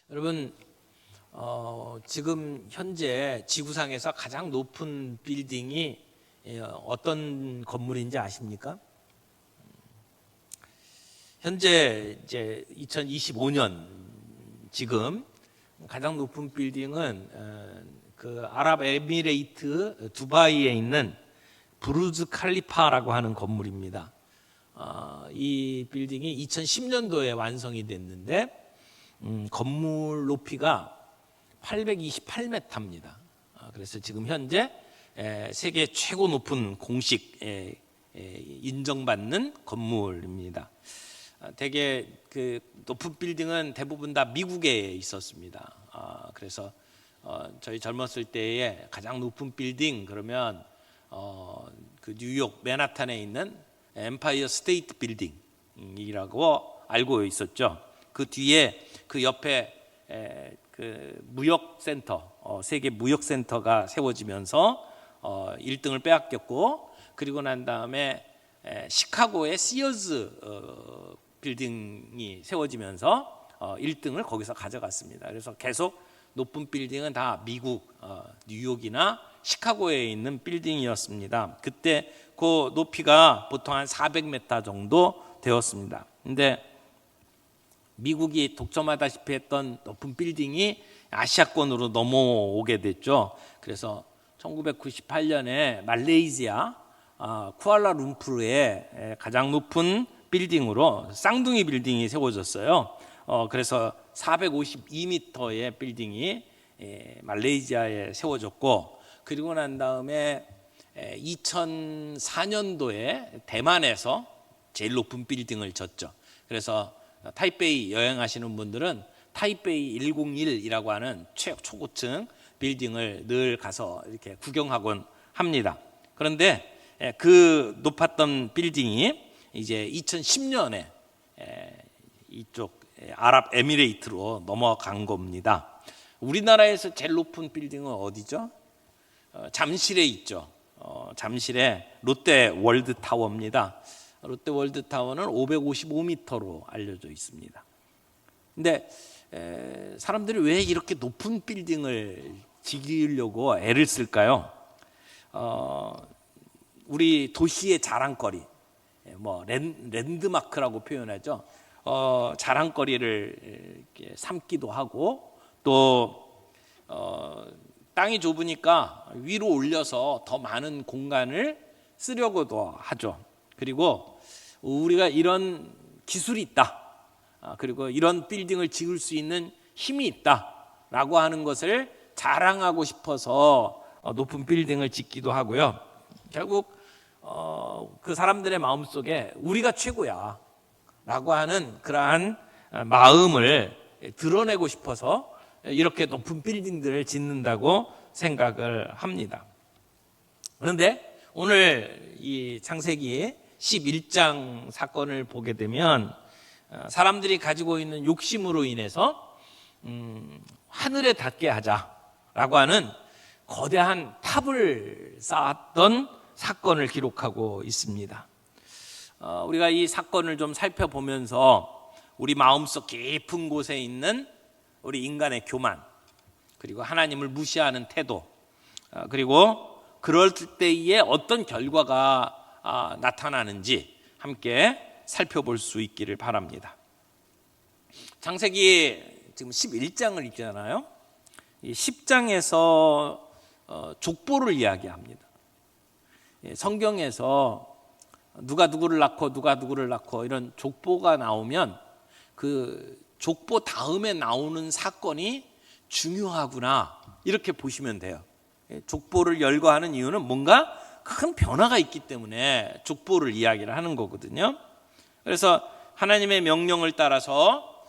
여러분, 지금 현재 지구상에서 가장 높은 빌딩이 어떤 건물인지 아십니까? 현재 이제 2025년 지금 가장 높은 빌딩은 그 아랍에미레이트 두바이에 있는 부르즈 칼리파라고 하는 건물입니다. 이 빌딩이 2010년도에 완성이 됐는데 건물 높이가 828m입니다. 그래서 지금 현재 세계 최고 높은 공식 인정받는 건물입니다. 대개 그 높은 빌딩은 대부분 다 미국에 있었습니다. 그래서 저희 젊었을 때에 가장 높은 빌딩 그러면 그 뉴욕 맨하탄에 있는 엠파이어 스테이트 빌딩이라고 알고 있었죠. 그 뒤에 그 옆에 그 무역센터, 세계 무역센터가 세워지면서 1등을 빼앗겼고, 그리고 난 다음에 시카고의 시어즈 빌딩이 세워지면서 1등을 거기서 가져갔습니다. 그래서 계속 높은 빌딩은 다 미국 뉴욕이나 시카고에 있는 빌딩이었습니다. 그때 그 높이가 보통 한 400m 정도 되었습니다. 근데 미국이 독점하다시피 했던 높은 빌딩이 아시아권으로 넘어오게 됐죠. 그래서 1998년에 말레이시아 쿠알라룸푸르의 가장 높은 빌딩으로 쌍둥이 빌딩이 세워졌어요. 그래서 452m의 빌딩이 말레이시아에 세워졌고, 그리고 난 다음에 2004년도에 대만에서 제일 높은 빌딩을 졌죠. 그래서 타이베이 여행하시는 분들은 타이베이 101이라고 하는 초고층 빌딩을 늘 가서 이렇게 구경하곤 합니다. 그런데 그 높았던 빌딩이 이제 2010년에 이쪽 아랍에미레이트로 넘어간 겁니다. 우리나라에서 제일 높은 빌딩은 어디죠? 잠실에 있죠. 잠실에 롯데 월드타워입니다. 롯데 월드타워는 555m로 알려져 있습니다. 근데 사람들이 왜 이렇게 높은 빌딩을 지으려고 애를 쓸까요? 우리 도시의 자랑거리, 뭐 랜드마크라고 표현하죠. 자랑거리를 이렇게 삼기도 하고, 또 땅이 좁으니까 위로 올려서 더 많은 공간을 쓰려고도 하죠. 그리고 우리가 이런 기술이 있다, 그리고 이런 빌딩을 지을 수 있는 힘이 있다라고 하는 것을 자랑하고 싶어서 높은 빌딩을 짓기도 하고요. 결국 그 사람들의 마음속에 우리가 최고야 라고 하는 그러한 마음을 드러내고 싶어서 이렇게 높은 빌딩들을 짓는다고 생각을 합니다. 그런데 오늘 이 창세기 11장 사건을 보게 되면 사람들이 가지고 있는 욕심으로 인해서 하늘에 닿게 하자라고 하는 거대한 탑을 쌓았던 사건을 기록하고 있습니다. 우리가 이 사건을 좀 살펴보면서 우리 마음속 깊은 곳에 있는 우리 인간의 교만, 그리고 하나님을 무시하는 태도, 그리고 그럴 때에 어떤 결과가 나타나는지 함께 살펴볼 수 있기를 바랍니다. 창세기 지금 11장을 읽잖아요. 이 10장에서 족보를 이야기합니다. 성경에서 누가 누구를 낳고 누가 누구를 낳고 이런 족보가 나오면 그 족보 다음에 나오는 사건이 중요하구나, 이렇게 보시면 돼요. 족보를 열거하는 이유는 뭔가 큰 변화가 있기 때문에 족보를 이야기를 하는 거거든요. 그래서 하나님의 명령을 따라서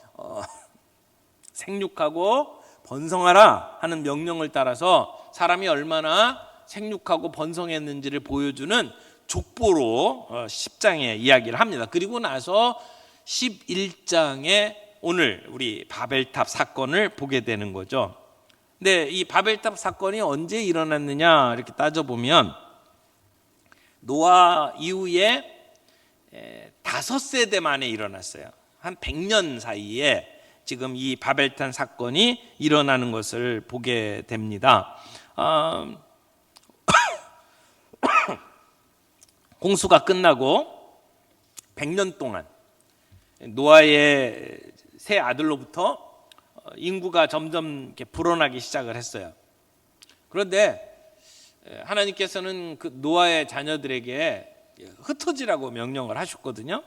생육하고 번성하라 하는 명령을 따라서 사람이 얼마나 생육하고 번성했는지를 보여주는 족보로 10장에 이야기를 합니다. 그리고 나서 11장에 오늘 우리 바벨탑 사건을 보게 되는 거죠. 근데 이 바벨탑 사건이 언제 일어났느냐 이렇게 따져보면 노아 이후에 5세대 만에 일어났어요. 한 100년 사이에 지금 이 바벨탑 사건이 일어나는 것을 보게 됩니다. 홍수가 끝나고 100년 동안 노아의 세 아들로부터 인구가 점점 이렇게 불어나기 시작을 했어요. 그런데 하나님께서는 그 노아의 자녀들에게 흩어지라고 명령을 하셨거든요.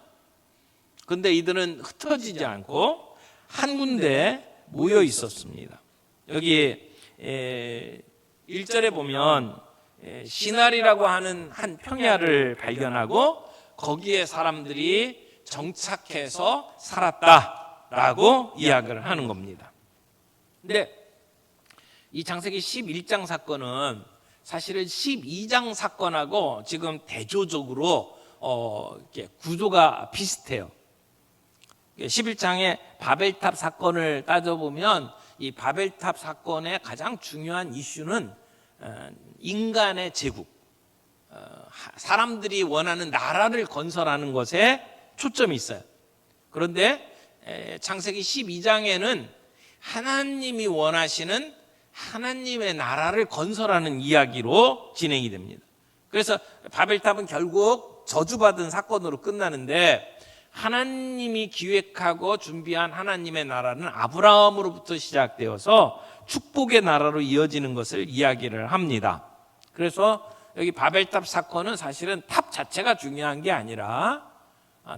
그런데 이들은 흩어지지 않고 한 군데에 모여 있었습니다. 여기 1절에 보면 시날이라고 하는 한 평야를 발견하고 거기에 사람들이 정착해서 살았다라고 이야기를 하는 겁니다. 근데 이 창세기 11장 사건은 사실은 12장 사건하고 지금 대조적으로 이렇게 구조가 비슷해요. 11장의 바벨탑 사건을 따져보면 이 바벨탑 사건의 가장 중요한 이슈는 인간의 제국, 사람들이 원하는 나라를 건설하는 것에 초점이 있어요. 그런데 창세기 12장에는 하나님이 원하시는 하나님의 나라를 건설하는 이야기로 진행이 됩니다. 그래서 바벨탑은 결국 저주받은 사건으로 끝나는데 하나님이 기획하고 준비한 하나님의 나라는 아브라함으로부터 시작되어서 축복의 나라로 이어지는 것을 이야기를 합니다. 그래서 여기 바벨탑 사건은 사실은 탑 자체가 중요한 게 아니라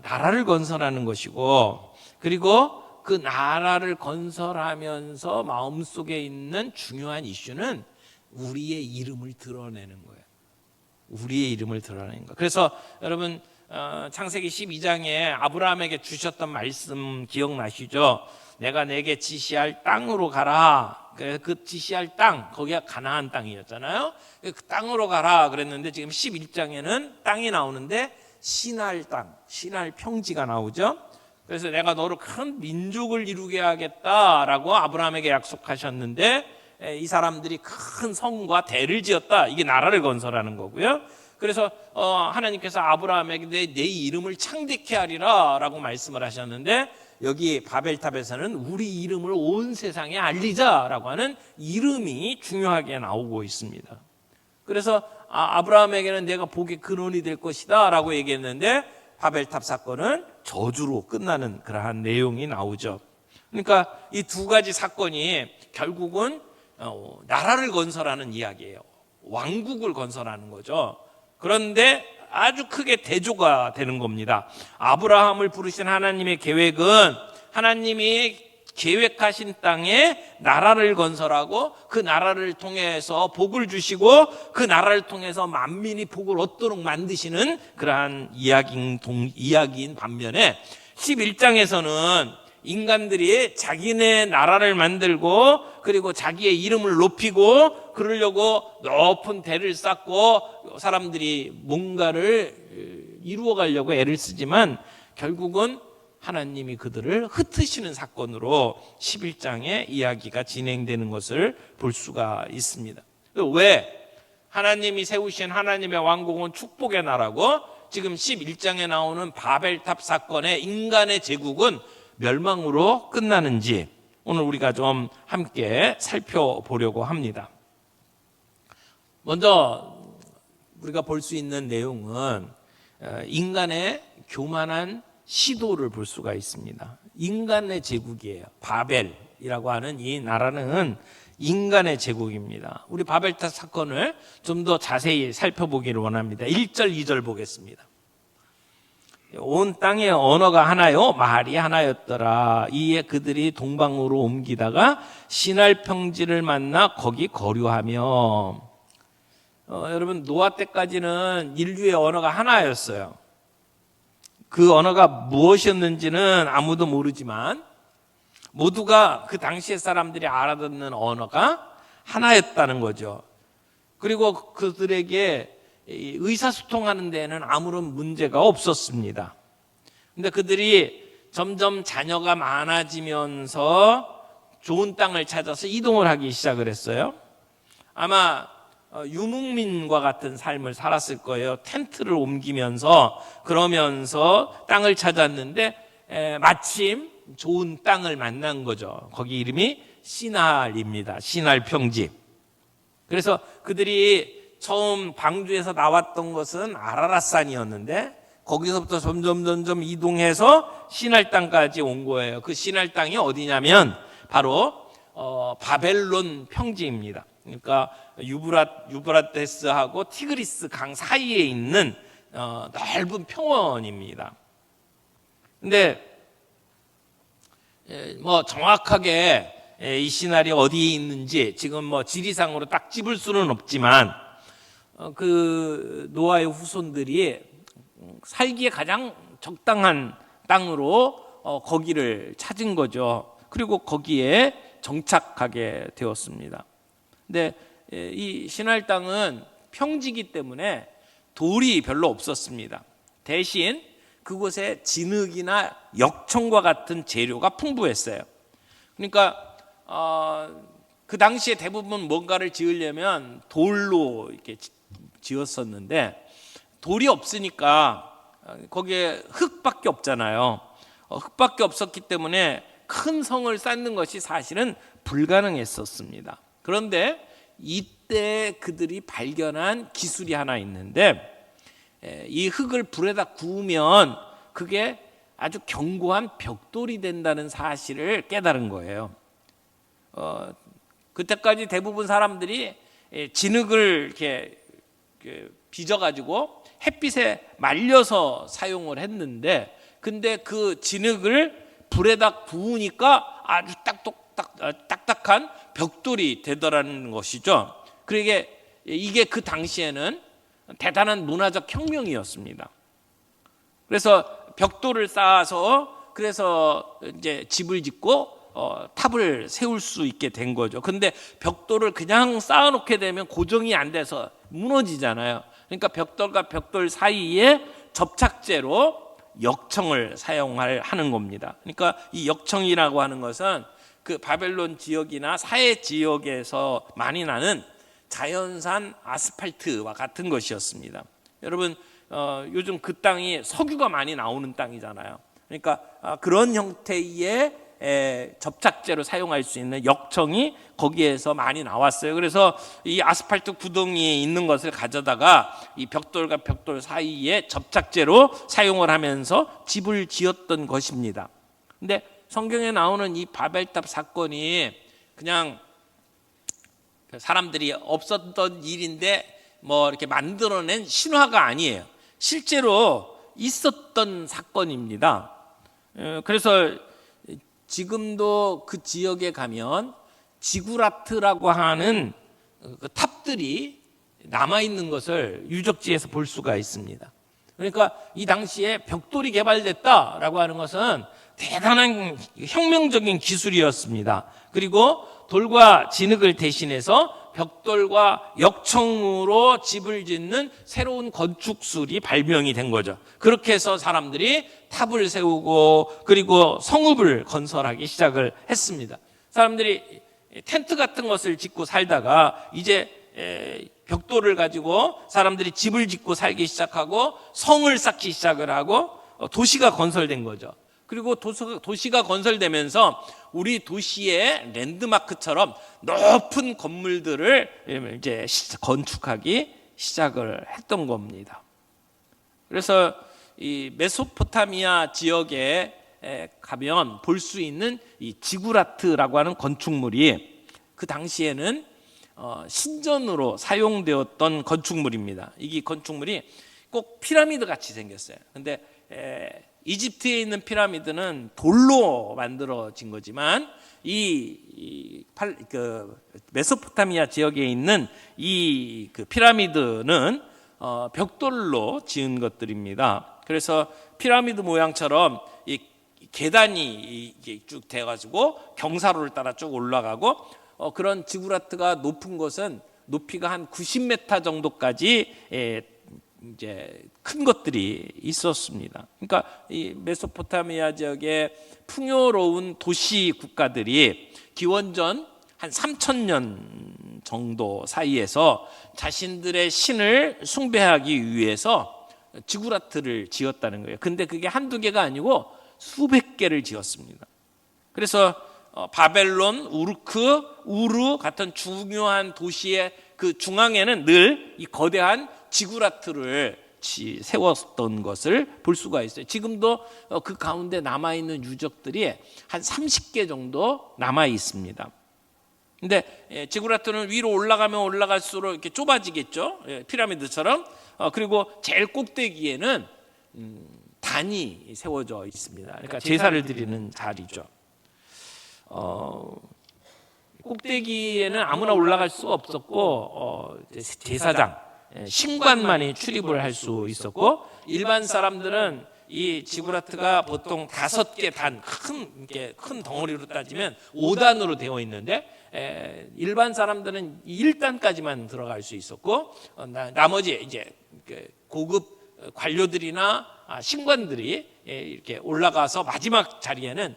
나라를 건설하는 것이고, 그리고 그 나라를 건설하면서 마음속에 있는 중요한 이슈는 우리의 이름을 드러내는 거예요. 우리의 이름을 드러내는 거. 그래서 여러분 창세기 12장에 아브라함에게 주셨던 말씀 기억나시죠? 내가 내게 지시할 땅으로 가라. 그 지시할 땅, 거기가 가나안 땅이었잖아요. 그 땅으로 가라 그랬는데 지금 11장에는 땅이 나오는데 시날 땅, 시날 평지가 나오죠. 그래서 내가 너로 큰 민족을 이루게 하겠다라고 아브라함에게 약속하셨는데 이 사람들이 큰 성과 대를 지었다. 이게 나라를 건설하는 거고요. 그래서 하나님께서 아브라함에게 내 이름을 창대케 하리라 라고 말씀을 하셨는데 여기 바벨탑에서는 우리 이름을 온 세상에 알리자라고 하는 이름이 중요하게 나오고 있습니다. 그래서 아브라함에게는 내가 복의 근원이 될 것이다 라고 얘기했는데 바벨탑 사건은 저주로 끝나는 그러한 내용이 나오죠. 그러니까 이 두 가지 사건이 결국은 나라를 건설하는 이야기예요. 왕국을 건설하는 거죠. 그런데 아주 크게 대조가 되는 겁니다. 아브라함을 부르신 하나님의 계획은 하나님이 계획하신 땅에 나라를 건설하고 그 나라를 통해서 복을 주시고 그 나라를 통해서 만민이 복을 얻도록 만드시는 그러한 이야기인 반면에 11장에서는 인간들이 자기네 나라를 만들고 그리고 자기의 이름을 높이고 그러려고 높은 대를 쌓고 사람들이 뭔가를 이루어가려고 애를 쓰지만 결국은 하나님이 그들을 흩으시는 사건으로 11장의 이야기가 진행되는 것을 볼 수가 있습니다. 왜? 하나님이 세우신 하나님의 왕국은 축복의 나라고 지금 11장에 나오는 바벨탑 사건의 인간의 제국은 멸망으로 끝나는지 오늘 우리가 좀 함께 살펴보려고 합니다. 먼저 우리가 볼 수 있는 내용은 인간의 교만한 시도를 볼 수가 있습니다. 인간의 제국이에요. 바벨이라고 하는 이 나라는 인간의 제국입니다. 우리 바벨탑 사건을 좀 더 자세히 살펴보기를 원합니다. 1절, 2절 보겠습니다. 온 땅의 언어가 하나요, 말이 하나였더라. 이에 그들이 동방으로 옮기다가 시날 평지를 만나 거기 거류하며. 여러분 노아 때까지는 인류의 언어가 하나였어요. 그 언어가 무엇이었는지는 아무도 모르지만 모두가 그 당시의 사람들이 알아듣는 언어가 하나였다는 거죠. 그리고 그들에게 의사소통하는 데는 아무런 문제가 없었습니다. 근데 그들이 점점 자녀가 많아지면서 좋은 땅을 찾아서 이동을 하기 시작을 했어요. 아마 유목민과 같은 삶을 살았을 거예요. 텐트를 옮기면서 그러면서 땅을 찾았는데 마침 좋은 땅을 만난 거죠. 거기 이름이 시날입니다. 시날 평지. 그래서 그들이 처음 방주에서 나왔던 것은 아라랏산이었는데 거기서부터 점점 이동해서 시날 땅까지 온 거예요. 그 시날 땅이 어디냐면 바로 바벨론 평지입니다. 그러니까 유브라테스하고 티그리스 강 사이에 있는 넓은 평원입니다. 근데 뭐 정확하게 이 시날이 어디에 있는지 지금 뭐 지리상으로 딱 집을 수는 없지만 그 노아의 후손들이 살기에 가장 적당한 땅으로 거기를 찾은 거죠. 그리고 거기에 정착하게 되었습니다. 근데 이 시날 땅은 평지이기 때문에 돌이 별로 없었습니다. 대신 그곳에 진흙이나 역청과 같은 재료가 풍부했어요. 그러니까 그 당시에 대부분 뭔가를 지으려면 돌로 이렇게 지었었는데 돌이 없으니까 거기에 흙밖에 없잖아요. 흙밖에 없었기 때문에 큰 성을 쌓는 것이 사실은 불가능했었습니다. 그런데 이때 그들이 발견한 기술이 하나 있는데 이 흙을 불에다 구우면 그게 아주 견고한 벽돌이 된다는 사실을 깨달은 거예요. 그때까지 대부분 사람들이 진흙을 이렇게 빚어가지고 햇빛에 말려서 사용을 했는데, 근데 그 진흙을 불에다 구우니까 아주 딱딱한 벽돌이 되더라는 것이죠. 그러게 이게 그 당시에는 대단한 문화적 혁명이었습니다. 그래서 벽돌을 쌓아서 그래서 이제 집을 짓고 탑을 세울 수 있게 된 거죠. 근데 벽돌을 그냥 쌓아놓게 되면 고정이 안 돼서 무너지잖아요. 그러니까 벽돌과 벽돌 사이에 접착제로 역청을 사용하는 겁니다. 그러니까 이 역청이라고 하는 것은 그 바벨론 지역이나 사해 지역에서 많이 나는 자연산 아스팔트와 같은 것이었습니다. 여러분 요즘 그 땅이 석유가 많이 나오는 땅이잖아요. 그러니까 그런 형태의 접착제로 사용할 수 있는 역청이 거기에서 많이 나왔어요. 그래서 이 아스팔트 구덩이에 있는 것을 가져다가 이 벽돌과 벽돌 사이에 접착제로 사용을 하면서 집을 지었던 것입니다. 근데 성경에 나오는 이 바벨탑 사건이 그냥 사람들이 없었던 일인데 뭐 이렇게 만들어낸 신화가 아니에요. 실제로 있었던 사건입니다. 그래서 지금도 그 지역에 가면 지구라트라고 하는 그 탑들이 남아있는 것을 유적지에서 볼 수가 있습니다. 그러니까 이 당시에 벽돌이 개발됐다라고 하는 것은 대단한 혁명적인 기술이었습니다. 그리고 돌과 진흙을 대신해서 벽돌과 역청으로 집을 짓는 새로운 건축술이 발명이 된 거죠. 그렇게 해서 사람들이 탑을 세우고 그리고 성읍을 건설하기 시작을 했습니다. 사람들이 텐트 같은 것을 짓고 살다가 이제 벽돌을 가지고 사람들이 집을 짓고 살기 시작하고 성을 쌓기 시작을 하고 도시가 건설된 거죠. 그리고 도시가 건설되면서 우리 도시의 랜드마크처럼 높은 건물들을 이제 건축하기 시작을 했던 겁니다. 그래서 이 메소포타미아 지역에 가면 볼 수 있는 이 지구라트라고 하는 건축물이 그 당시에는 신전으로 사용되었던 건축물입니다. 이 건축물이 꼭 피라미드 같이 생겼어요. 근데 이집트에 있는 피라미드는 돌로 만들어진 거지만 그 메소포타미아 지역에 있는 이 그 피라미드는 벽돌로 지은 것들입니다. 그래서 피라미드 모양처럼 이 계단이 쭉 돼가지고 경사로를 따라 쭉 올라가고 그런 지구라트가 높은 곳은 높이가 한 90m 정도까지 이제 큰 것들이 있었습니다. 그러니까 이 메소포타미아 지역의 풍요로운 도시 국가들이 기원전 한 3000년 정도 사이에서 자신들의 신을 숭배하기 위해서 지구라트를 지었다는 거예요. 근데 그게 한두 개가 아니고 수백 개를 지었습니다. 그래서 바벨론, 우르크, 우르 같은 중요한 도시의 그 중앙에는 늘 이 거대한 지구라트를 세웠던 것을 볼 수가 있어요. 지금도 그 가운데 남아있는 유적들이 한 30개 정도 남아 있습니다. 근데 지구라트는 위로 올라가면 올라갈수록 이렇게 좁아지겠죠. 피라미드처럼. 그리고 제일 꼭대기에는 단이 세워져 있습니다. 그러니까 제사를 드리는 자리죠. 꼭대기에는 아무나 올라갈 수가 없었고 제사장, 신관만이 출입을 할 수 있었고, 일반 사람들은 이 지구라트가 보통 5개 단, 큰 덩어리로 따지면 5단으로 되어 있는데, 일반 사람들은 1단까지만 들어갈 수 있었고, 나머지 이제 고급 관료들이나 신관들이 이렇게 올라가서 마지막 자리에는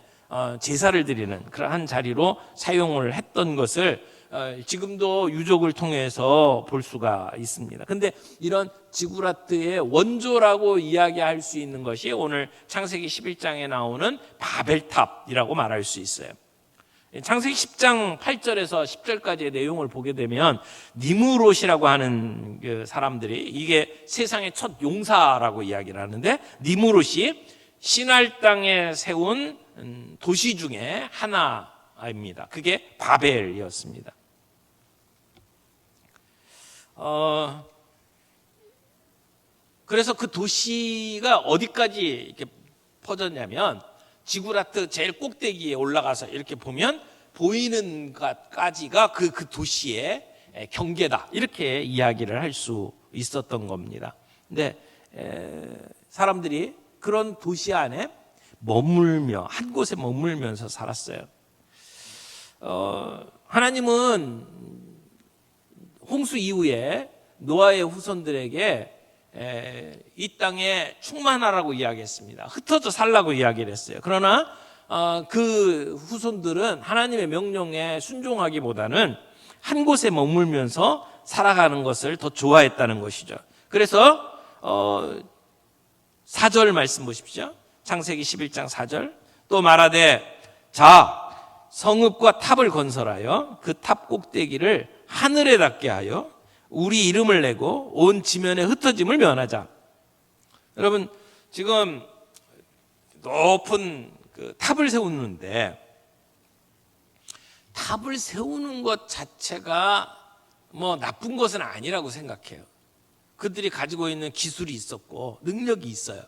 제사를 드리는 그러한 자리로 사용을 했던 것을 지금도 유적을 통해서 볼 수가 있습니다. 근데 이런 지구라트의 원조라고 이야기할 수 있는 것이 오늘 창세기 11장에 나오는 바벨탑이라고 말할 수 있어요. 창세기 10장 8절에서 10절까지의 내용을 보게 되면 니무롯이라고 하는 그 사람들이, 이게 세상의 첫 용사라고 이야기를 하는데, 니무롯이 시날 땅에 세운 도시 중에 하나입니다. 그게 바벨이었습니다. 그래서 그 도시가 어디까지 이렇게 퍼졌냐면, 지구라트 제일 꼭대기에 올라가서 이렇게 보면 보이는 것까지가 그 도시의 경계다, 이렇게 이야기를 할 수 있었던 겁니다. 근데 사람들이 그런 도시 안에 머물며, 한 곳에 머물면서 살았어요. 하나님은 홍수 이후에 노아의 후손들에게 이 땅에 충만하라고 이야기했습니다. 흩어져 살라고 이야기를 했어요. 그러나 그 후손들은 하나님의 명령에 순종하기보다는 한 곳에 머물면서 살아가는 것을 더 좋아했다는 것이죠. 그래서 4절 말씀 보십시오. 창세기 11장 4절. 또 말하되, 자, 성읍과 탑을 건설하여 그 탑 꼭대기를 하늘에 닿게 하여 우리 이름을 내고 온 지면에 흩어짐을 면하자. 여러분, 지금 높은 그 탑을 세우는데, 탑을 세우는 것 자체가 뭐 나쁜 것은 아니라고 생각해요. 그들이 가지고 있는 기술이 있었고 능력이 있어요.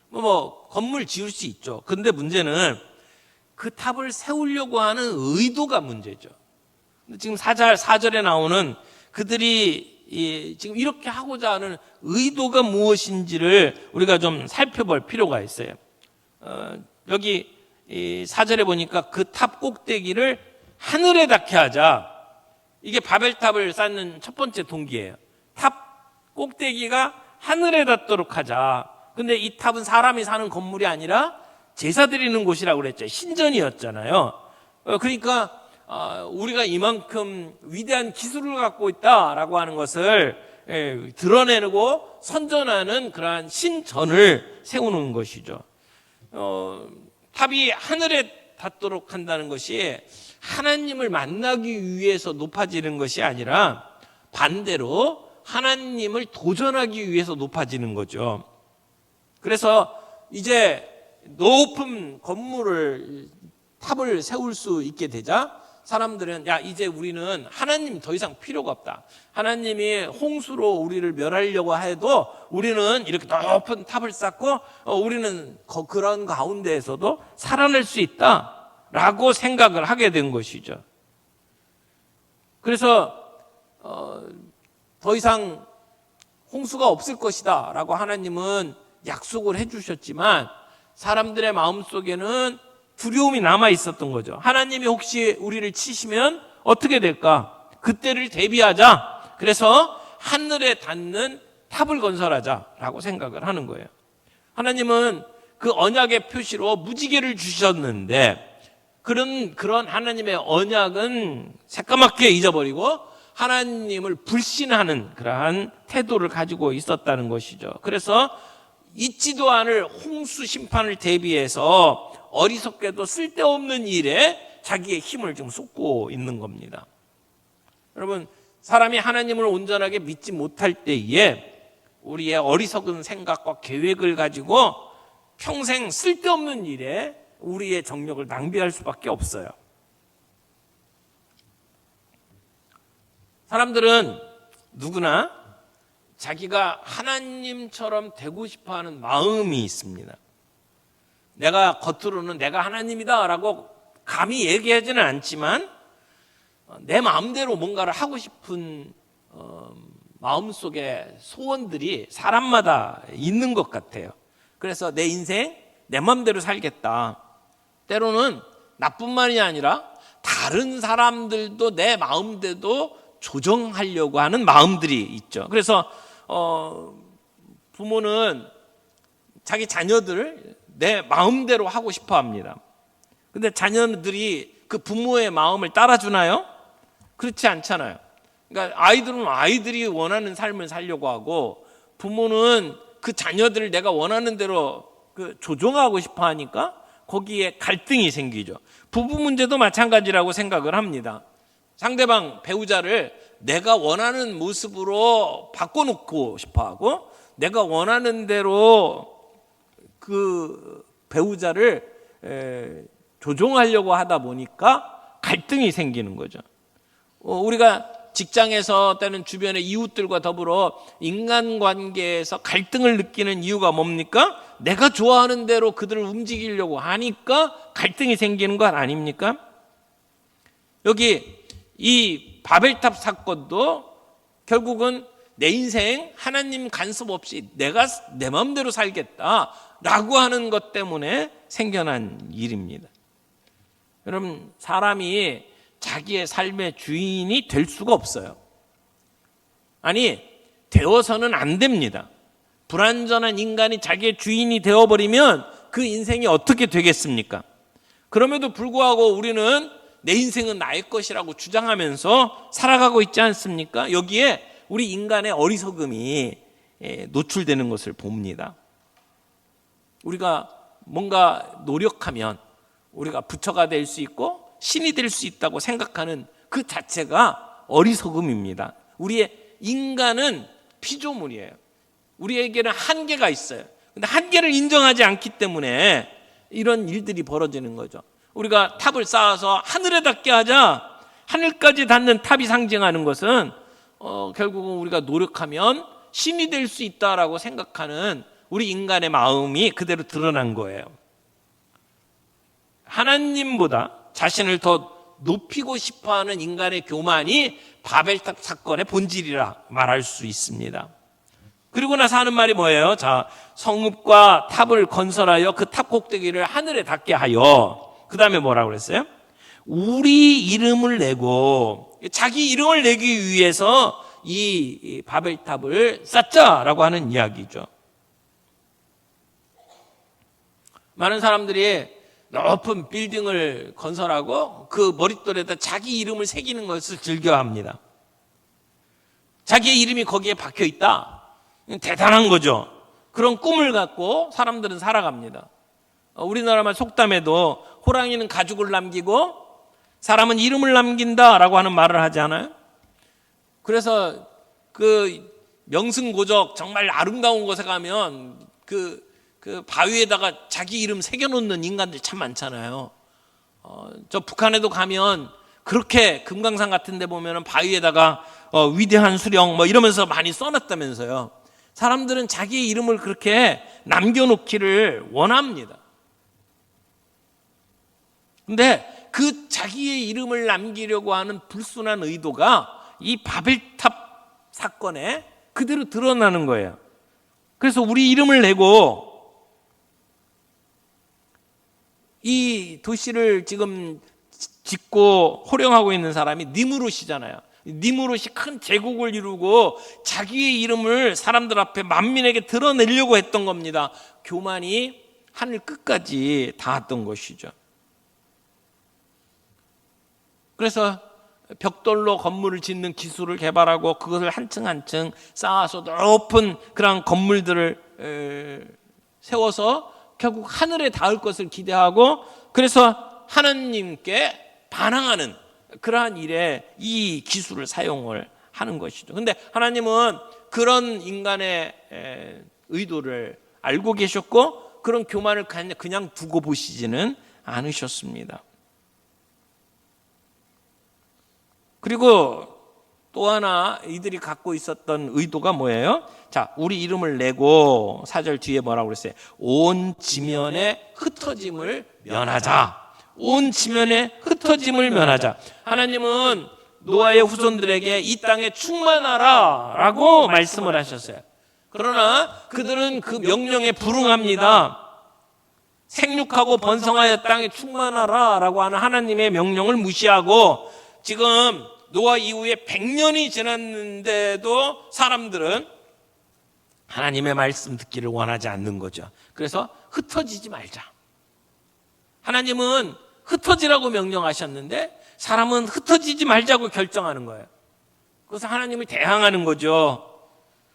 뭐 건물 지을 수 있죠. 근데 문제는 그 탑을 세우려고 하는 의도가 문제죠. 지금 4절에 나오는 그들이 지금 이렇게 하고자 하는 의도가 무엇인지를 우리가 좀 살펴볼 필요가 있어요. 여기 4절에 보니까 그 탑 꼭대기를 하늘에 닿게 하자. 이게 바벨탑을 쌓는 첫 번째 동기예요. 탑 꼭대기가 하늘에 닿도록 하자. 근데 이 탑은 사람이 사는 건물이 아니라 제사 드리는 곳이라고 그랬죠. 신전이었잖아요. 그러니까 우리가 이만큼 위대한 기술을 갖고 있다라고 하는 것을 드러내고 선전하는 그러한 신전을 세우는 것이죠. 탑이 하늘에 닿도록 한다는 것이 하나님을 만나기 위해서 높아지는 것이 아니라 반대로 하나님을 도전하기 위해서 높아지는 거죠. 그래서 이제 높은 건물을, 탑을 세울 수 있게 되자 사람들은, 야, 이제 우리는 하나님 더 이상 필요가 없다. 하나님이 홍수로 우리를 멸하려고 해도 우리는 이렇게 높은 탑을 쌓고 우리는 그런 가운데에서도 살아날 수 있다라고 생각을 하게 된 것이죠. 그래서 더 이상 홍수가 없을 것이다 라고 하나님은 약속을 해주셨지만 사람들의 마음속에는 두려움이 남아 있었던 거죠. 하나님이 혹시 우리를 치시면 어떻게 될까? 그때를 대비하자. 그래서 하늘에 닿는 탑을 건설하자라고 생각을 하는 거예요. 하나님은 그 언약의 표시로 무지개를 주셨는데 그런 하나님의 언약은 새까맣게 잊어버리고 하나님을 불신하는 그러한 태도를 가지고 있었다는 것이죠. 그래서 잊지도 않을 홍수 심판을 대비해서 어리석게도 쓸데없는 일에 자기의 힘을 지금 쏟고 있는 겁니다. 여러분, 사람이 하나님을 온전하게 믿지 못할 때에 우리의 어리석은 생각과 계획을 가지고 평생 쓸데없는 일에 우리의 정력을 낭비할 수밖에 없어요. 사람들은 누구나 자기가 하나님처럼 되고 싶어하는 마음이 있습니다. 내가 겉으로는 내가 하나님이다 라고 감히 얘기하지는 않지만 내 마음대로 뭔가를 하고 싶은 마음속에 소원들이 사람마다 있는 것 같아요. 그래서 내 인생 내 마음대로 살겠다. 때로는 나뿐만이 아니라 다른 사람들도 내 마음대로 조정하려고 하는 마음들이 있죠. 그래서 부모는 자기 자녀들을 내 마음대로 하고 싶어 합니다. 근데 자녀들이 그 부모의 마음을 따라주나요? 그렇지 않잖아요. 그러니까 아이들은 아이들이 원하는 삶을 살려고 하고 부모는 그 자녀들을 내가 원하는 대로 조종하고 싶어 하니까 거기에 갈등이 생기죠. 부부 문제도 마찬가지라고 생각을 합니다. 상대방 배우자를 내가 원하는 모습으로 바꿔놓고 싶어 하고 내가 원하는 대로 그 배우자를 조종하려고 하다 보니까 갈등이 생기는 거죠. 우리가 직장에서 때는 주변의 이웃들과 더불어 인간관계에서 갈등을 느끼는 이유가 뭡니까? 내가 좋아하는 대로 그들을 움직이려고 하니까 갈등이 생기는 것 아닙니까? 여기 이 바벨탑 사건도 결국은 내 인생 하나님 간섭 없이 내가 내 마음대로 살겠다라고 하는 것 때문에 생겨난 일입니다. 여러분, 사람이 자기의 삶의 주인이 될 수가 없어요. 아니, 되어서는 안 됩니다. 불완전한 인간이 자기의 주인이 되어버리면 그 인생이 어떻게 되겠습니까? 그럼에도 불구하고 우리는 내 인생은 나의 것이라고 주장하면서 살아가고 있지 않습니까? 여기에 우리 인간의 어리석음이 노출되는 것을 봅니다. 우리가 뭔가 노력하면 우리가 부처가 될 수 있고 신이 될 수 있다고 생각하는 그 자체가 어리석음입니다. 우리의 인간은 피조물이에요. 우리에게는 한계가 있어요. 근데 한계를 인정하지 않기 때문에 이런 일들이 벌어지는 거죠. 우리가 탑을 쌓아서 하늘에 닿게 하자, 하늘까지 닿는 탑이 상징하는 것은 결국은 우리가 노력하면 신이 될 수 있다라고 생각하는 우리 인간의 마음이 그대로 드러난 거예요. 하나님보다 자신을 더 높이고 싶어하는 인간의 교만이 바벨탑 사건의 본질이라 말할 수 있습니다. 그리고 나서 하는 말이 뭐예요? 자, 성읍과 탑을 건설하여 그 탑 꼭대기를 하늘에 닿게 하여, 그 다음에 뭐라고 그랬어요? 우리 이름을 내고, 자기 이름을 내기 위해서 이 바벨탑을 쌓자라고 하는 이야기죠. 많은 사람들이 높은 빌딩을 건설하고 그 머릿돌에다 자기 이름을 새기는 것을 즐겨합니다. 자기의 이름이 거기에 박혀 있다. 대단한 거죠. 그런 꿈을 갖고 사람들은 살아갑니다. 우리나라 속담에도 호랑이는 가죽을 남기고 사람은 이름을 남긴다라고 하는 말을 하지 않아요? 그래서 그 명승고적 정말 아름다운 곳에 가면 그 바위에다가 자기 이름 새겨놓는 인간들 참 많잖아요. 저 북한에도 가면 그렇게 금강산 같은 데 보면 바위에다가 위대한 수령 뭐 이러면서 많이 써놨다면서요. 사람들은 자기의 이름을 그렇게 남겨놓기를 원합니다. 근데 그 자기의 이름을 남기려고 하는 불순한 의도가 이 바벨탑 사건에 그대로 드러나는 거예요. 그래서 우리 이름을 내고 이 도시를 지금 짓고 호령하고 있는 사람이 니무롯이잖아요. 니무롯이 큰 제국을 이루고 자기의 이름을 사람들 앞에 만민에게 드러내려고 했던 겁니다. 교만이 하늘 끝까지 닿았던 것이죠. 그래서 벽돌로 건물을 짓는 기술을 개발하고 그것을 한 층 한 층 쌓아서 높은 그런 건물들을 세워서 결국 하늘에 닿을 것을 기대하고 그래서 하나님께 반항하는 그러한 일에 이 기술을 사용을 하는 것이죠. 근데 하나님은 그런 인간의 의도를 알고 계셨고 그런 교만을 그냥 두고 보시지는 않으셨습니다. 그리고 또 하나 이들이 갖고 있었던 의도가 뭐예요? 자, 우리 이름을 내고 4절 뒤에 뭐라고 그랬어요? 온 지면에 흩어짐을 면하자. 온 지면에 흩어짐을 면하자. 하나님은 노아의 후손들에게 이 땅에 충만하라 라고 말씀을 하셨어요. 그러나 그들은 그 명령에 불응합니다. 생육하고 번성하여 땅에 충만하라 라고 하는 하나님의 명령을 무시하고 지금 노아 이후에 100년이 지났는데도 사람들은 하나님의 말씀 듣기를 원하지 않는 거죠. 그래서 흩어지지 말자. 하나님은 흩어지라고 명령하셨는데 사람은 흩어지지 말자고 결정하는 거예요. 그래서 하나님을 대항하는 거죠.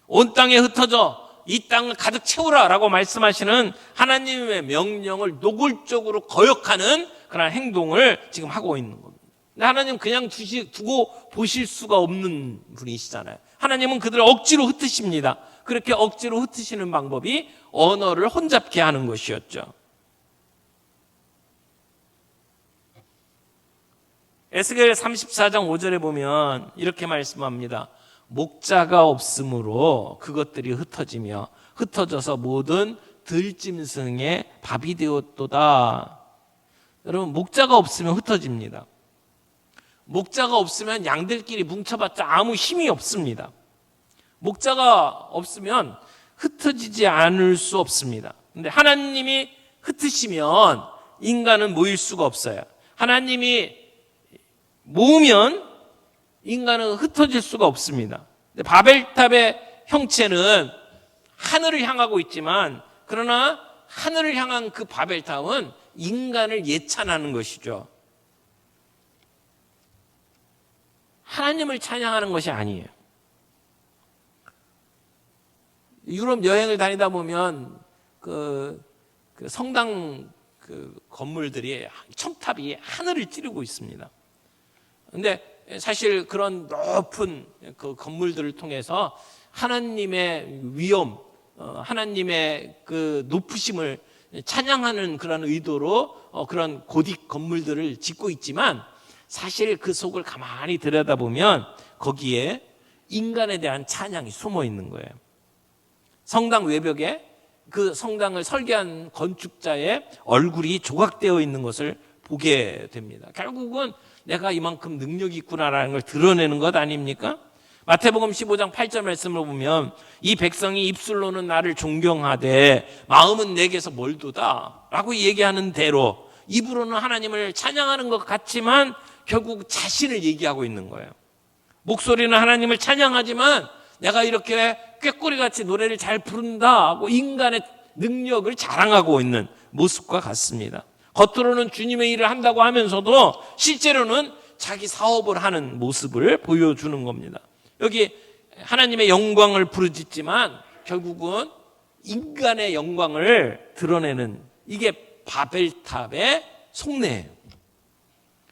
온 땅에 흩어져 이 땅을 가득 채우라 라고 말씀하시는 하나님의 명령을 노골적으로 거역하는 그런 행동을 지금 하고 있는 겁니다. 근데 하나님 그냥 두고 보실 수가 없는 분이시잖아요. 하나님은 그들을 억지로 흩으십니다. 그렇게 억지로 흩으시는 방법이 언어를 혼잡케 하는 것이었죠. 에스겔 34장 5절에 보면 이렇게 말씀합니다. 목자가 없으므로 그것들이 흩어지며 흩어져서 모든 들짐승의 밥이 되었도다. 여러분, 목자가 없으면 흩어집니다. 목자가 없으면 양들끼리 뭉쳐봤자 아무 힘이 없습니다. 목자가 없으면 흩어지지 않을 수 없습니다. 근데 하나님이 흩으시면 인간은 모일 수가 없어요. 하나님이 모으면 인간은 흩어질 수가 없습니다. 근데 바벨탑의 형체는 하늘을 향하고 있지만 그러나 하늘을 향한 그 바벨탑은 인간을 예찬하는 것이죠. 하나님을 찬양하는 것이 아니에요. 유럽 여행을 다니다 보면 그 성당 그 건물들이 첨탑이 하늘을 찌르고 있습니다. 근데 사실 그런 높은 그 건물들을 통해서 하나님의 위엄, 하나님의 그 높으심을 찬양하는 그런 의도로 그런 고딕 건물들을 짓고 있지만 사실 그 속을 가만히 들여다보면 거기에 인간에 대한 찬양이 숨어 있는 거예요. 성당 외벽에 그 성당을 설계한 건축자의 얼굴이 조각되어 있는 것을 보게 됩니다. 결국은 내가 이만큼 능력이 있구나라는 걸 드러내는 것 아닙니까? 마태복음 15장 8절 말씀을 보면 이 백성이 입술로는 나를 존경하되 마음은 내게서 멀도다 라고 얘기하는 대로 입으로는 하나님을 찬양하는 것 같지만 결국 자신을 얘기하고 있는 거예요. 목소리는 하나님을 찬양하지만 내가 이렇게 꾀꼬리같이 노래를 잘 부른다 하고 인간의 능력을 자랑하고 있는 모습과 같습니다. 겉으로는 주님의 일을 한다고 하면서도 실제로는 자기 사업을 하는 모습을 보여주는 겁니다. 여기 하나님의 영광을 부르짖지만 결국은 인간의 영광을 드러내는 이게 바벨탑의 속내예요.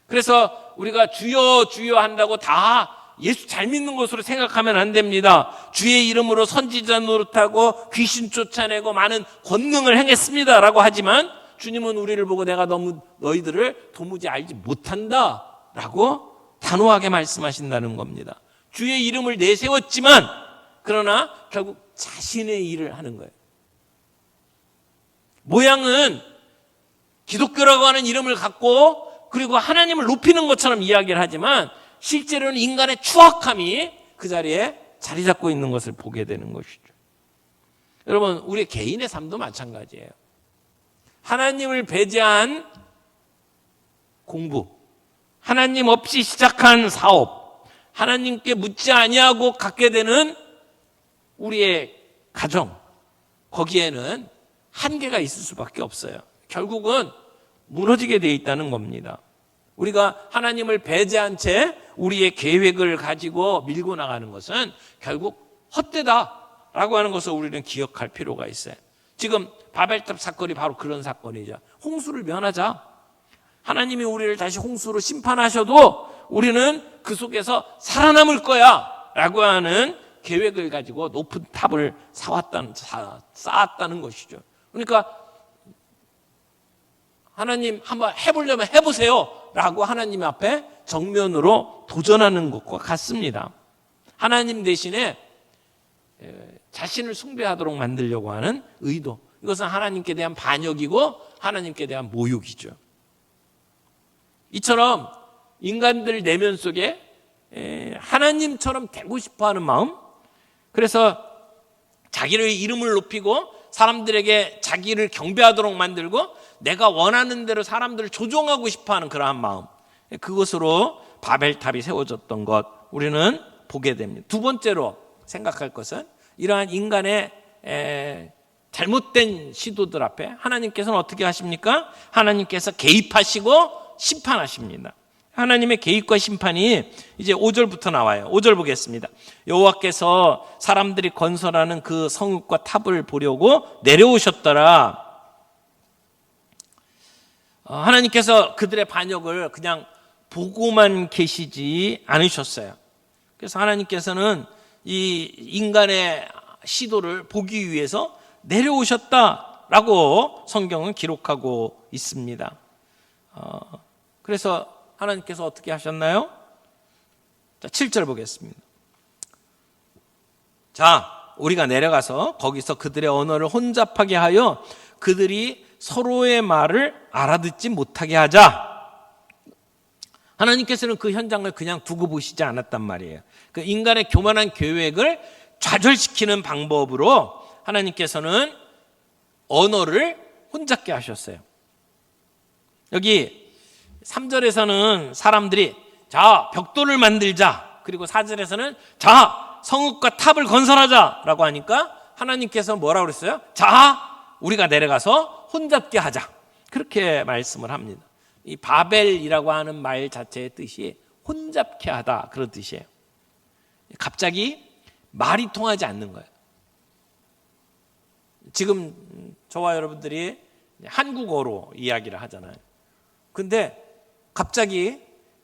그래서 우리가 주여 주여 한다고 다 예수 잘 믿는 것으로 생각하면 안 됩니다. 주의 이름으로 선지자 노릇하고 귀신 쫓아내고 많은 권능을 행했습니다라고 하지만 주님은 우리를 보고 내가 너희들을 도무지 알지 못한다라고 단호하게 말씀하신다는 겁니다. 주의 이름을 내세웠지만 그러나 결국 자신의 일을 하는 거예요. 모양은 기독교라고 하는 이름을 갖고 그리고 하나님을 높이는 것처럼 이야기를 하지만 실제로는 인간의 추악함이 그 자리에 자리 잡고 있는 것을 보게 되는 것이죠. 여러분, 우리 개인의 삶도 마찬가지예요. 하나님을 배제한 공부, 하나님 없이 시작한 사업, 하나님께 묻지 아니하고 갖게 되는 우리의 가정, 거기에는 한계가 있을 수밖에 없어요. 결국은 무너지게 돼 있다는 겁니다. 우리가 하나님을 배제한 채 우리의 계획을 가지고 밀고 나가는 것은 결국 헛되다라고 하는 것을 우리는 기억할 필요가 있어요. 지금 바벨탑 사건이 바로 그런 사건이죠. 홍수를 면하자. 하나님이 우리를 다시 홍수로 심판하셔도 우리는 그 속에서 살아남을 거야 라고 하는 계획을 가지고 높은 탑을 쌓았다는 것이죠. 그러니까 하나님 한번 해보려면 해보세요 라고 하나님 앞에 정면으로 도전하는 것과 같습니다. 하나님 대신에 자신을 숭배하도록 만들려고 하는 의도, 이것은 하나님께 대한 반역이고 하나님께 대한 모욕이죠. 이처럼 인간들 내면 속에 하나님처럼 되고 싶어하는 마음, 그래서 자기를 이름을 높이고 사람들에게 자기를 경배하도록 만들고 내가 원하는 대로 사람들을 조종하고 싶어하는 그러한 마음, 그것으로 바벨탑이 세워졌던 것 우리는 보게 됩니다. 두 번째로 생각할 것은 이러한 인간의 잘못된 시도들 앞에 하나님께서는 어떻게 하십니까? 하나님께서 개입하시고 심판하십니다. 하나님의 개입과 심판이 이제 5절부터 나와요. 5절 보겠습니다. 여호와께서 사람들이 건설하는 그 성읍과 탑을 보려고 내려오셨더라. 하나님께서 그들의 반역을 그냥 보고만 계시지 않으셨어요. 그래서 하나님께서는 이 인간의 시도를 보기 위해서 내려오셨다라고 성경은 기록하고 있습니다. 그래서 하나님께서 어떻게 하셨나요? 자, 7절 보겠습니다. 자, 우리가 내려가서 거기서 그들의 언어를 혼잡하게 하여 그들이 서로의 말을 알아듣지 못하게 하자. 하나님께서는 그 현장을 그냥 두고 보시지 않았단 말이에요. 그 인간의 교만한 계획을 좌절시키는 방법으로 하나님께서는 언어를 혼잡게 하셨어요. 여기 3절에서는 사람들이 자, 벽돌을 만들자, 그리고 4절에서는 자, 성읍과 탑을 건설하자라고 하니까 하나님께서 뭐라고 그랬어요? 자, 우리가 내려가서 혼잡게 하자, 그렇게 말씀을 합니다. 이 바벨이라고 하는 말 자체의 뜻이 혼잡케 하다, 그런 뜻이에요. 갑자기 말이 통하지 않는 거예요. 지금 저와 여러분들이 한국어로 이야기를 하잖아요. 근데 갑자기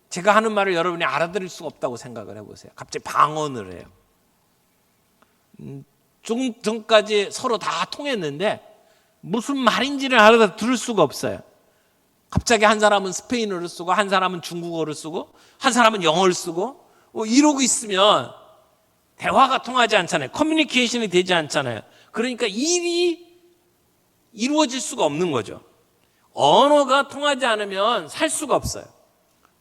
제가 하는 말을 여러분이 알아들을 수가 없다고 생각을 해보세요. 갑자기 방언을 해요. 조금 전까지 서로 다 통했는데 무슨 말인지를 알아들을 수가 없어요. 갑자기 한 사람은 스페인어를 쓰고 한 사람은 중국어를 쓰고 한 사람은 영어를 쓰고 이러고 있으면 대화가 통하지 않잖아요. 커뮤니케이션이 되지 않잖아요. 그러니까 일이 이루어질 수가 없는 거죠. 언어가 통하지 않으면 살 수가 없어요.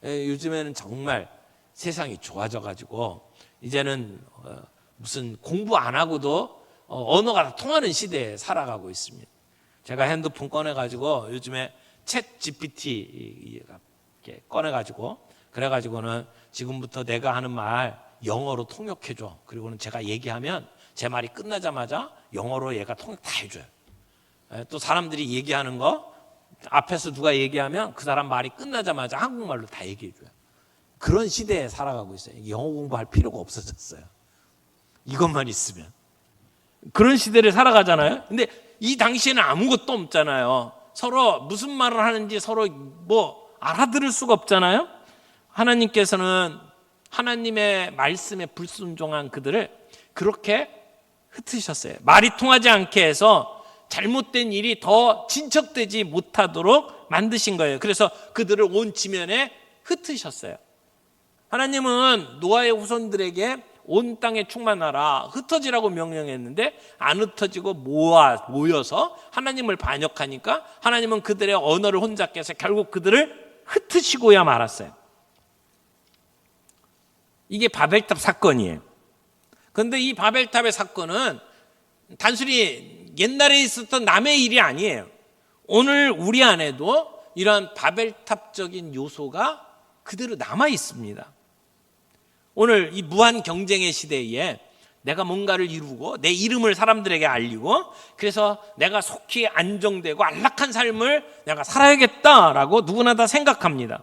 요즘에는 정말 세상이 좋아져가지고 이제는 무슨 공부 안 하고도 언어가 다 통하는 시대에 살아가고 있습니다. 제가 핸드폰 꺼내가지고 요즘에 챗 GPT 꺼내가지고 그래가지고는 지금부터 내가 하는 말 영어로 통역해줘. 그리고는 제가 얘기하면 제 말이 끝나자마자 영어로 얘가 통역 다 해줘요. 또 사람들이 얘기하는 거 앞에서 누가 얘기하면 그 사람 말이 끝나자마자 한국말로 다 얘기해줘요. 그런 시대에 살아가고 있어요. 영어 공부할 필요가 없어졌어요. 이것만 있으면. 그런 시대를 살아가잖아요. 근데 이 당시에는 아무것도 없잖아요. 서로 무슨 말을 하는지 서로 알아들을 수가 없잖아요. 하나님께서는 하나님의 말씀에 불순종한 그들을 그렇게 흩으셨어요. 말이 통하지 않게 해서 잘못된 일이 더 진척되지 못하도록 만드신 거예요. 그래서 그들을 온 지면에 흩으셨어요. 하나님은 노아의 후손들에게 온 땅에 충만하라, 흩어지라고 명령했는데 안 흩어지고 모여서 하나님을 반역하니까 하나님은 그들의 언어를 혼잡게 해서 결국 그들을 흩으시고야 말았어요. 이게 바벨탑 사건이에요. 그런데 이 바벨탑의 사건은 단순히 옛날에 있었던 남의 일이 아니에요. 오늘 우리 안에도 이러한 바벨탑적인 요소가 그대로 남아 있습니다. 오늘 이 무한 경쟁의 시대에 내가 뭔가를 이루고 내 이름을 사람들에게 알리고 그래서 내가 속히 안정되고 안락한 삶을 내가 살아야겠다라고 누구나 다 생각합니다.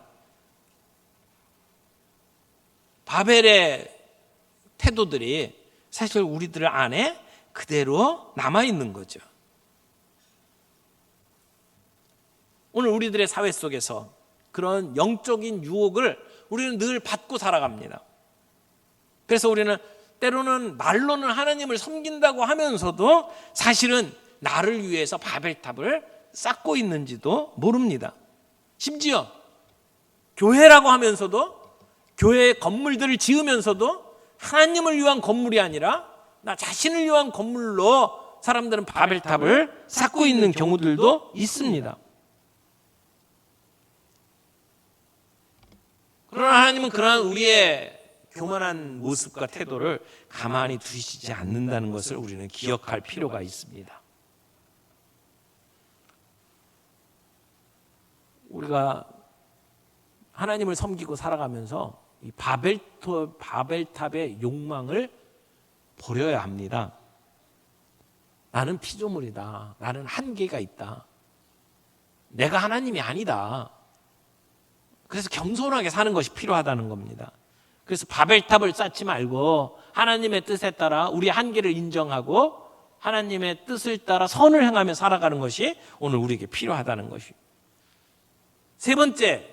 바벨의 태도들이 사실 우리들 안에 그대로 남아있는 거죠. 오늘 우리들의 사회 속에서 그런 영적인 유혹을 우리는 늘 받고 살아갑니다. 그래서 우리는 때로는 말로는 하나님을 섬긴다고 하면서도 사실은 나를 위해서 바벨탑을 쌓고 있는지도 모릅니다. 심지어 교회라고 하면서도 교회 건물들을 지으면서도 하나님을 위한 건물이 아니라 나 자신을 위한 건물로 사람들은 바벨탑을 쌓고 있는 경우들도 있습니다. 그러나 하나님은 그러한 우리의 교만한 모습과 태도를 가만히 두시지 않는다는 것을 우리는 기억할 필요가 있습니다. 우리가 하나님을 섬기고 살아가면서 이 바벨탑의 욕망을 버려야 합니다. 나는 피조물이다. 나는 한계가 있다. 내가 하나님이 아니다. 그래서 겸손하게 사는 것이 필요하다는 겁니다. 그래서 바벨탑을 쌓지 말고 하나님의 뜻에 따라 우리의 한계를 인정하고 하나님의 뜻을 따라 선을 행하며 살아가는 것이 오늘 우리에게 필요하다는 것입니다. 세 번째,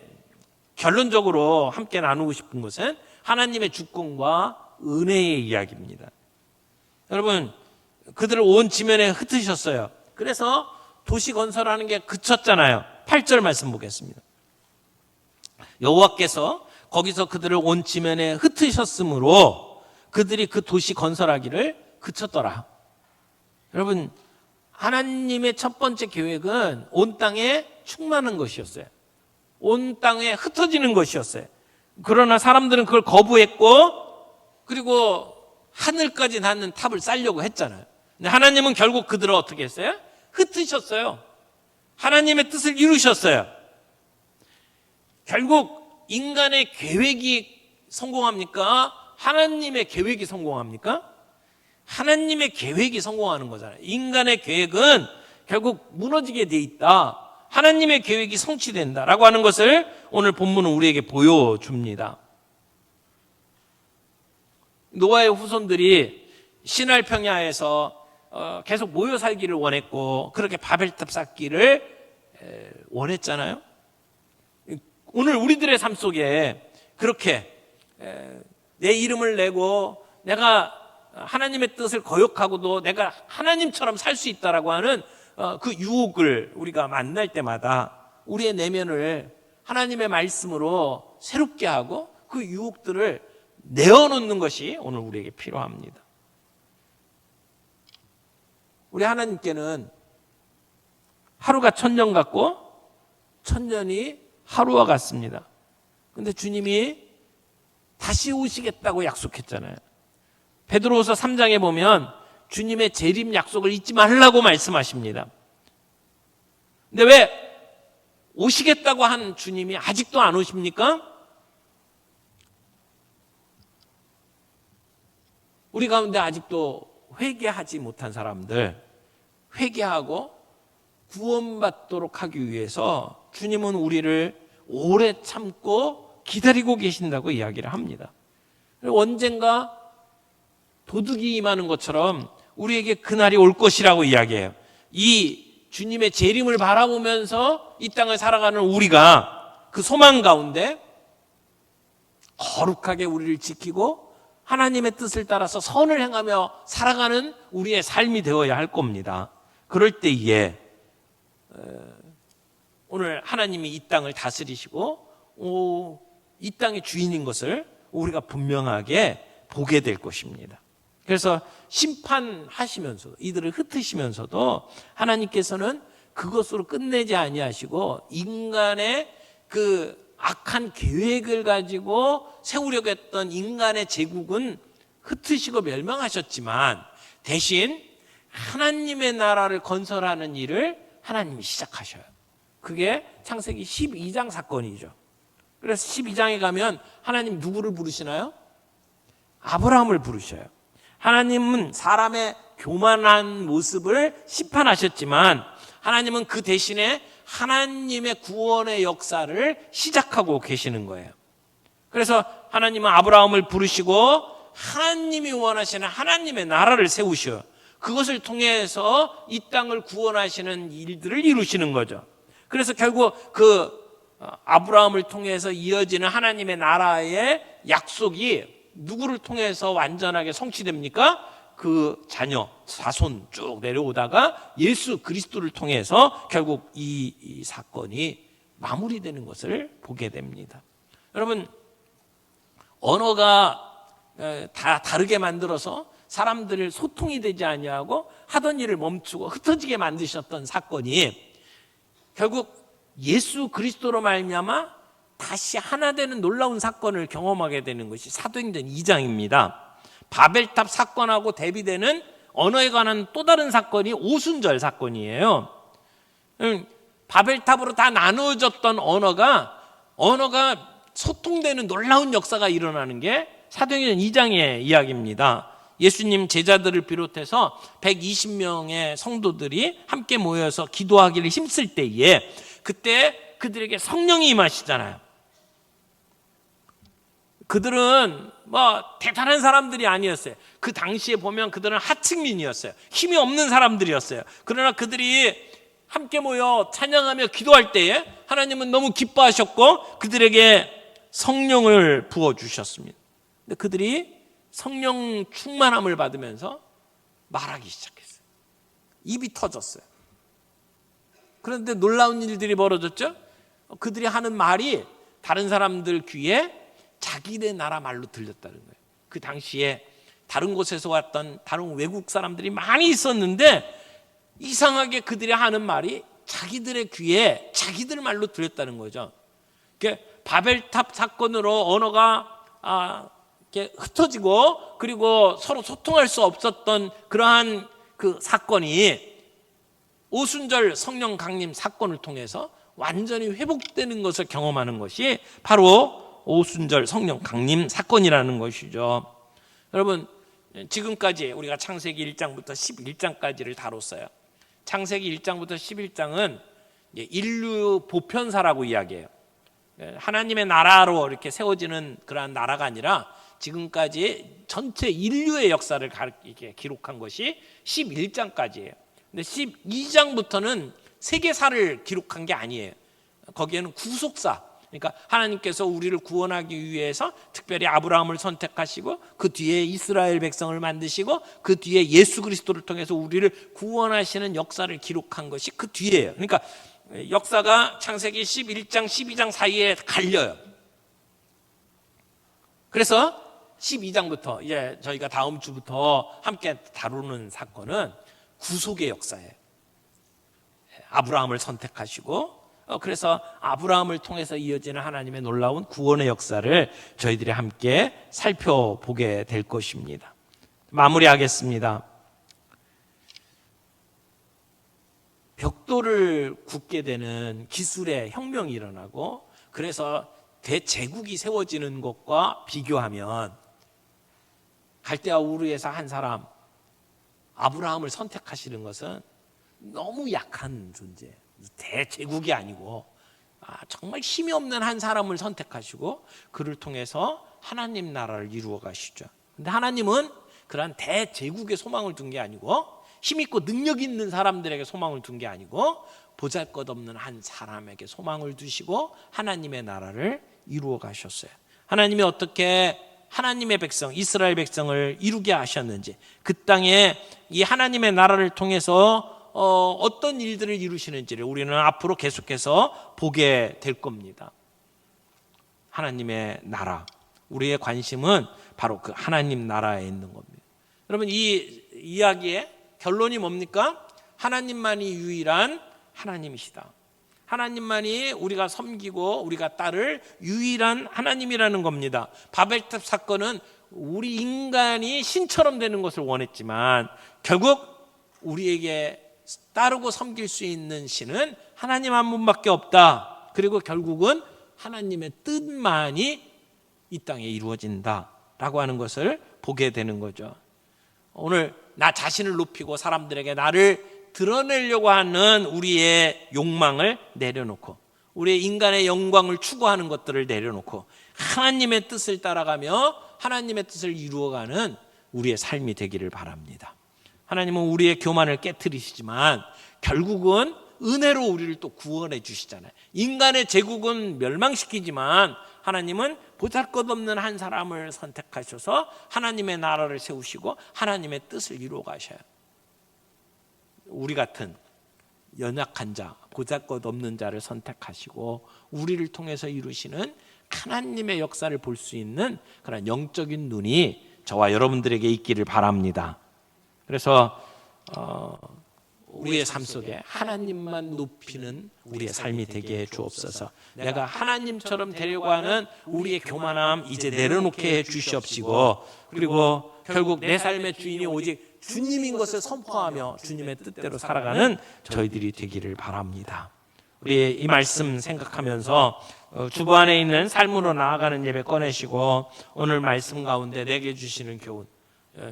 결론적으로 함께 나누고 싶은 것은 하나님의 주권과 은혜의 이야기입니다. 여러분, 그들을 온 지면에 흩으셨어요. 그래서 도시 건설하는 게 그쳤잖아요. 8절 말씀 보겠습니다. 여호와께서 거기서 그들을 온 지면에 흩으셨으므로 그들이 그 도시 건설하기를 그쳤더라. 여러분, 하나님의 첫 번째 계획은 온 땅에 충만한 것이었어요. 온 땅에 흩어지는 것이었어요. 그러나 사람들은 그걸 거부했고 그리고 하늘까지 닿는 탑을 쌓으려고 했잖아요. 근데 하나님은 결국 그들을 어떻게 했어요? 흩으셨어요. 하나님의 뜻을 이루셨어요. 결국 인간의 계획이 성공합니까? 하나님의 계획이 성공합니까? 하나님의 계획이 성공하는 거잖아요. 인간의 계획은 결국 무너지게 돼 있다. 하나님의 계획이 성취된다라고 하는 것을 오늘 본문은 우리에게 보여줍니다. 노아의 후손들이 시날 평야에서 계속 모여 살기를 원했고 그렇게 바벨탑 쌓기를 원했잖아요. 오늘 우리들의 삶 속에 그렇게 내 이름을 내고 내가 하나님의 뜻을 거역하고도 내가 하나님처럼 살 수 있다라고 하는 그 유혹을 우리가 만날 때마다 우리의 내면을 하나님의 말씀으로 새롭게 하고 그 유혹들을 내어놓는 것이 오늘 우리에게 필요합니다. 우리 하나님께는 하루가 천년 같고 천년이 하루와 같습니다. 그런데 주님이 다시 오시겠다고 약속했잖아요. 베드로후서 3장에 보면 주님의 재림 약속을 잊지 말라고 말씀하십니다. 근데 왜 오시겠다고 한 주님이 아직도 안 오십니까? 우리 가운데 아직도 회개하지 못한 사람들, 회개하고 구원받도록 하기 위해서 주님은 우리를 오래 참고 기다리고 계신다고 이야기를 합니다. 언젠가 도둑이 임하는 것처럼 우리에게 그날이 올 것이라고 이야기해요. 이 주님의 재림을 바라보면서 이 땅을 살아가는 우리가 그 소망 가운데 거룩하게 우리를 지키고 하나님의 뜻을 따라서 선을 행하며 살아가는 우리의 삶이 되어야 할 겁니다. 그럴 때에 오늘 하나님이 이 땅을 다스리시고 이 땅의 주인인 것을 우리가 분명하게 보게 될 것입니다. 그래서 심판하시면서도 이들을 흩으시면서도 하나님께서는 그것으로 끝내지 아니하시고 인간의 그 악한 계획을 가지고 세우려고 했던 인간의 제국은 흩으시고 멸망하셨지만 대신 하나님의 나라를 건설하는 일을 하나님이 시작하셔요. 그게 창세기 12장 사건이죠. 그래서 12장에 가면 하나님 누구를 부르시나요? 아브라함을 부르셔요. 하나님은 사람의 교만한 모습을 심판하셨지만 하나님은 그 대신에 하나님의 구원의 역사를 시작하고 계시는 거예요. 그래서 하나님은 아브라함을 부르시고 하나님이 원하시는 하나님의 나라를 세우셔. 그것을 통해서 이 땅을 구원하시는 일들을 이루시는 거죠. 그래서 결국 그 아브라함을 통해서 이어지는 하나님의 나라의 약속이 누구를 통해서 완전하게 성취됩니까? 그 자녀, 자손 쭉 내려오다가 예수 그리스도를 통해서 결국 이 사건이 마무리되는 것을 보게 됩니다. 여러분, 언어가 다 다르게 만들어서 사람들을 소통이 되지 아니하고 하던 일을 멈추고 흩어지게 만드셨던 사건이 결국 예수 그리스도로 말미암아 다시 하나 되는 놀라운 사건을 경험하게 되는 것이 사도행전 2장입니다. 바벨탑 사건하고 대비되는 언어에 관한 또 다른 사건이 오순절 사건이에요. 바벨탑으로 다 나누어졌던 언어가 소통되는 놀라운 역사가 일어나는 게 사도행전 2장의 이야기입니다. 예수님 제자들을 비롯해서 120명의 성도들이 함께 모여서 기도하기를 힘쓸 때에 그때 그들에게 성령이 임하시잖아요. 그들은 대단한 사람들이 아니었어요. 그 당시에 보면 그들은 하층민이었어요. 힘이 없는 사람들이었어요. 그러나 그들이 함께 모여 찬양하며 기도할 때에 하나님은 너무 기뻐하셨고 그들에게 성령을 부어주셨습니다. 근데 그들이 성령 충만함을 받으면서 말하기 시작했어요. 입이 터졌어요. 그런데 놀라운 일들이 벌어졌죠. 그들이 하는 말이 다른 사람들 귀에 자기네 나라 말로 들렸다는 거예요. 그 당시에 다른 곳에서 왔던 다른 외국 사람들이 많이 있었는데 이상하게 그들이 하는 말이 자기들의 귀에 자기들 말로 들렸다는 거죠. 바벨탑 사건으로 언어가 흩어지고 그리고 서로 소통할 수 없었던 그러한 그 사건이 오순절 성령 강림 사건을 통해서 완전히 회복되는 것을 경험하는 것이 바로 오순절 성령 강림 사건이라는 것이죠. 여러분, 지금까지 우리가 창세기 1장부터 11장까지를 다뤘어요. 창세기 1장부터 11장은 인류 보편사라고 이야기해요. 하나님의 나라로 이렇게 세워지는 그러한 나라가 아니라 지금까지 전체 인류의 역사를 이렇게 기록한 것이 11장까지예요. 근데 12장부터는 세계사를 기록한 게 아니에요. 거기에는 구속사, 그러니까 하나님께서 우리를 구원하기 위해서 특별히 아브라함을 선택하시고 그 뒤에 이스라엘 백성을 만드시고 그 뒤에 예수 그리스도를 통해서 우리를 구원하시는 역사를 기록한 것이 그 뒤에요. 그러니까 역사가 창세기 11장, 12장 사이에 갈려요. 그래서 12장부터 이제 저희가 다음 주부터 함께 다루는 사건은 구속의 역사예요. 아브라함을 선택하시고 그래서 아브라함을 통해서 이어지는 하나님의 놀라운 구원의 역사를 저희들이 함께 살펴보게 될 것입니다. 마무리하겠습니다. 벽돌을 굽게 되는 기술의 혁명이 일어나고 그래서 대제국이 세워지는 것과 비교하면 갈대아 우르에서 한 사람 아브라함을 선택하시는 것은 너무 약한 존재, 대제국이 아니고 정말 힘이 없는 한 사람을 선택하시고 그를 통해서 하나님 나라를 이루어 가시죠. 근데 하나님은 그러한 대제국에 소망을 둔 게 아니고 힘 있고 능력 있는 사람들에게 소망을 둔 게 아니고 보잘것없는 한 사람에게 소망을 두시고 하나님의 나라를 이루어 가셨어요. 하나님이 어떻게 하나님의 백성, 이스라엘 백성을 이루게 하셨는지, 그 땅에 이 하나님의 나라를 통해서 어떤 일들을 이루시는지를 우리는 앞으로 계속해서 보게 될 겁니다. 하나님의 나라, 우리의 관심은 바로 그 하나님 나라에 있는 겁니다. 여러분, 이 이야기의 결론이 뭡니까? 하나님만이 유일한 하나님이시다. 하나님만이 우리가 섬기고 우리가 따를 유일한 하나님이라는 겁니다. 바벨탑 사건은 우리 인간이 신처럼 되는 것을 원했지만 결국 우리에게 따르고 섬길 수 있는 신은 하나님 한 분밖에 없다. 그리고 결국은 하나님의 뜻만이 이 땅에 이루어진다라고 하는 것을 보게 되는 거죠. 오늘 나 자신을 높이고 사람들에게 나를 드러내려고 하는 우리의 욕망을 내려놓고 우리의 인간의 영광을 추구하는 것들을 내려놓고 하나님의 뜻을 따라가며 하나님의 뜻을 이루어가는 우리의 삶이 되기를 바랍니다. 하나님은 우리의 교만을 깨트리시지만 결국은 은혜로 우리를 또 구원해 주시잖아요. 인간의 제국은 멸망시키지만 하나님은 보잘것없는 한 사람을 선택하셔서 하나님의 나라를 세우시고 하나님의 뜻을 이루어 가셔요. 우리 같은 연약한 자, 보잘것없는 자를 선택하시고 우리를 통해서 이루시는 하나님의 역사를 볼 수 있는 그런 영적인 눈이 저와 여러분들에게 있기를 바랍니다. 그래서 우리의 삶 속에 하나님만 높이는 우리의 삶이 되게 해 주옵소서. 내가 하나님처럼 되려고 하는 우리의 교만함 이제 내려놓게 해 주시옵시고, 그리고 결국 내 삶의 주인이 오직 주님인 것을 선포하며 주님의 뜻대로 살아가는 저희들이 되기를 바랍니다. 우리 이 말씀 생각하면서 주보 안에 있는 삶으로 나아가는 예배 꺼내시고 오늘 말씀 가운데 내게 주시는 교훈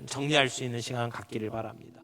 정리할 수 있는 시간 갖기를 바랍니다.